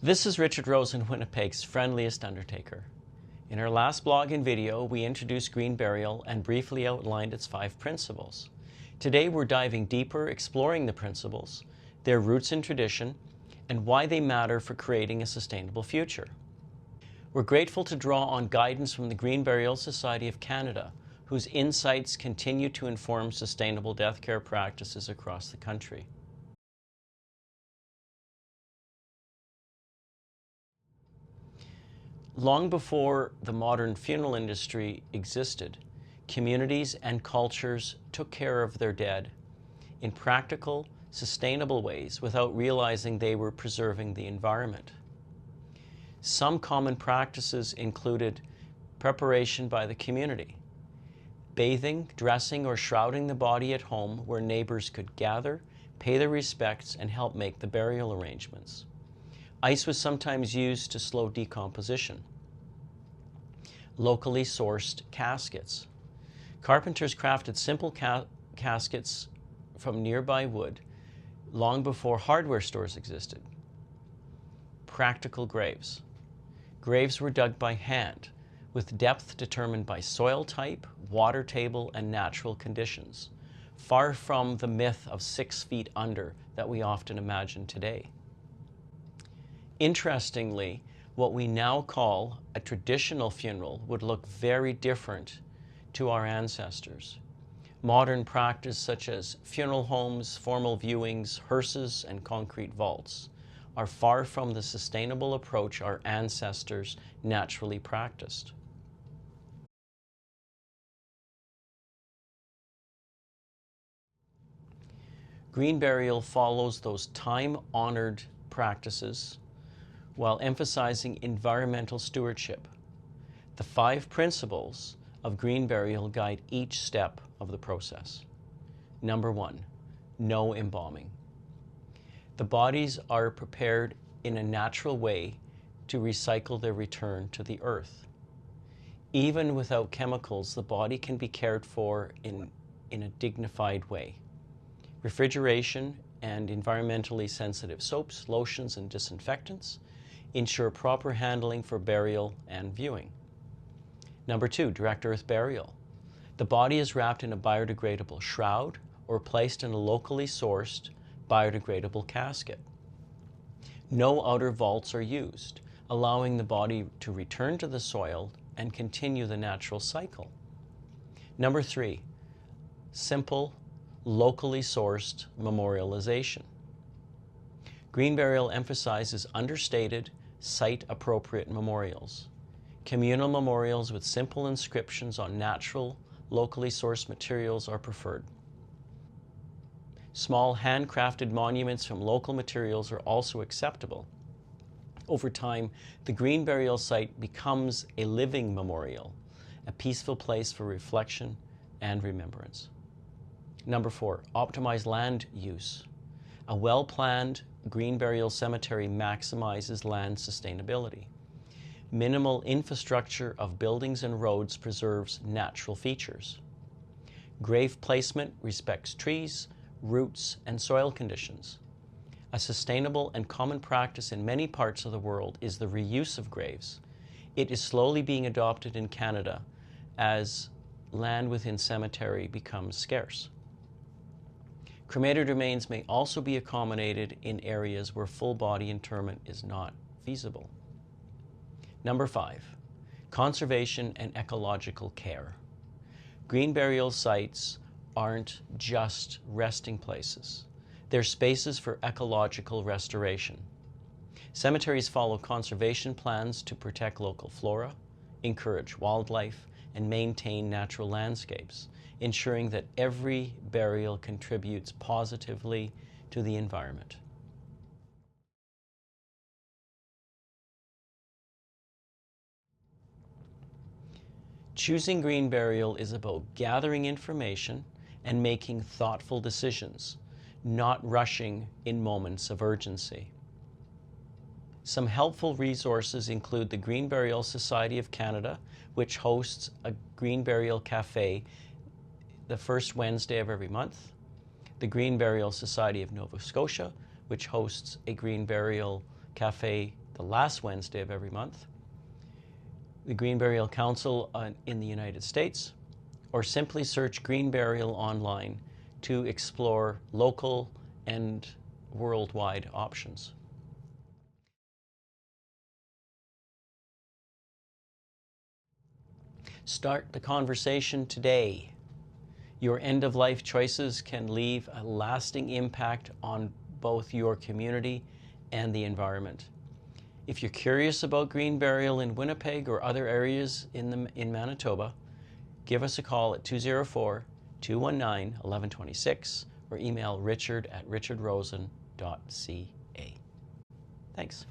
This is Richard Rosen, Winnipeg's friendliest undertaker. In our last blog and video, we introduced green burial and briefly outlined its 5 principles. Today we're diving deeper, exploring the principles, their roots in tradition, and why they matter for creating a sustainable future. We're grateful to draw on guidance from the Green Burial Society of Canada, whose insights continue to inform sustainable death care practices across the country. Long before the modern funeral industry existed, communities and cultures took care of their dead in practical, sustainable ways without realizing they were preserving the environment. Some common practices included preparation by the community, bathing, dressing, or shrouding the body at home where neighbors could gather, pay their respects, and help make the burial arrangements. Ice was sometimes used to slow decomposition. Locally sourced caskets. Carpenters crafted simple caskets from nearby wood long before hardware stores existed. Practical graves. Graves were dug by hand, with depth determined by soil type, water table, and natural conditions, far from the myth of 6 feet under that we often imagine today. Interestingly, what we now call a traditional funeral would look very different to our ancestors. Modern practice such as funeral homes, formal viewings, hearses, and concrete vaults are far from the sustainable approach our ancestors naturally practiced. Green burial follows those time-honored practices while emphasizing environmental stewardship. The 5 principles of green burial guide each step of the process. Number 1, no embalming. The bodies are prepared in a natural way to recycle their return to the earth. Even without chemicals, the body can be cared for in a dignified way. Refrigeration and environmentally sensitive soaps, lotions, and disinfectants ensure proper handling for burial and viewing. Number 2, direct earth burial. The body is wrapped in a biodegradable shroud or placed in a locally sourced biodegradable casket. No outer vaults are used, allowing the body to return to the soil and continue the natural cycle. Number 3, simple, locally sourced memorialization. Green burial emphasizes understated, site-appropriate memorials. Communal memorials with simple inscriptions on natural, locally sourced materials are preferred. Small handcrafted monuments from local materials are also acceptable. Over time, the green burial site becomes a living memorial, a peaceful place for reflection and remembrance. Number 4, optimize land use. A well-planned green burial cemetery maximizes land sustainability. Minimal infrastructure of buildings and roads preserves natural features. Grave placement respects trees, roots, and soil conditions. A sustainable and common practice in many parts of the world is the reuse of graves. It is slowly being adopted in Canada as land within cemetery becomes scarce. Cremated remains may also be accommodated in areas where full body interment is not feasible. Number 5, conservation and ecological care. Green burial sites aren't just resting places. They're spaces for ecological restoration. Cemeteries follow conservation plans to protect local flora, encourage wildlife, and maintain natural landscapes, ensuring that every burial contributes positively to the environment. Choosing green burial is about gathering information and making thoughtful decisions, not rushing in moments of urgency. Some helpful resources include the Green Burial Society of Canada, which hosts a Green Burial Cafe the first Wednesday of every month, the Green Burial Society of Nova Scotia, which hosts a Green Burial Cafe the the last Wednesday of every month, the Green Burial Council in the United States, or simply search Green Burial online to explore local and worldwide options. Start the conversation today. Your end-of-life choices can leave a lasting impact on both your community and the environment. If you're curious about green burial in Winnipeg or other areas in Manitoba, give us a call at 204-219-1126 or email richard@richardrosen.ca. Thanks.